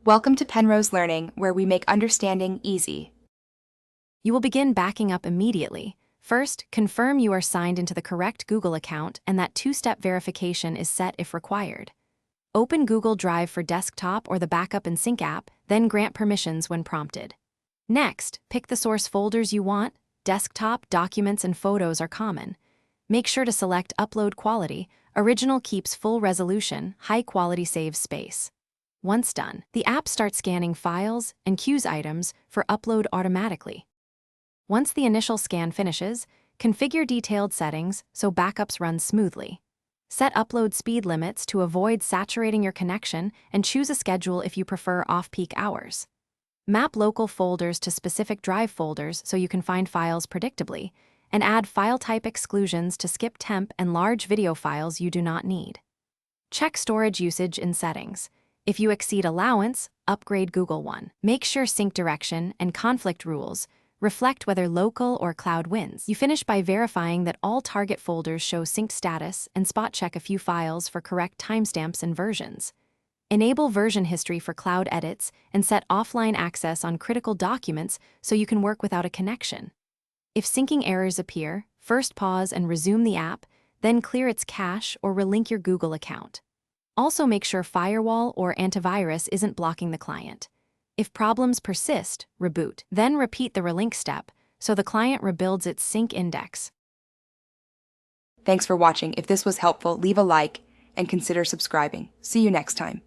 Welcome to Penrose Learning, where we make understanding easy. You will begin backing up immediately. First, confirm you are signed into the correct Google account and that two-step verification is set if required. Open Google Drive for desktop or the Backup and Sync app, then grant permissions when prompted. Next, pick the source folders you want. Desktop, documents, and photos are common. Make sure to select Upload Quality. Original keeps full resolution, high quality saves space. Once done, the app starts scanning files and queues items for upload automatically. Once the initial scan finishes, configure detailed settings so backups run smoothly. Set upload speed limits to avoid saturating your connection and choose a schedule if you prefer off-peak hours. Map local folders to specific drive folders so you can find files predictably, and add file type exclusions to skip temp and large video files you do not need. Check storage usage in settings. If you exceed allowance, upgrade Google One. Make sure sync direction and conflict rules reflect whether local or cloud wins. You finish by verifying that all target folders show synced status and spot check a few files for correct timestamps and versions. Enable version history for cloud edits and set offline access on critical documents so you can work without a connection. If syncing errors appear, first pause and resume the app, then clear its cache or relink your Google account. Also make sure firewall or antivirus isn't blocking the client. If problems persist, reboot. Then repeat the relink step so the client rebuilds its sync index. Thanks for watching. If this was helpful, leave a like and consider subscribing. See you next time.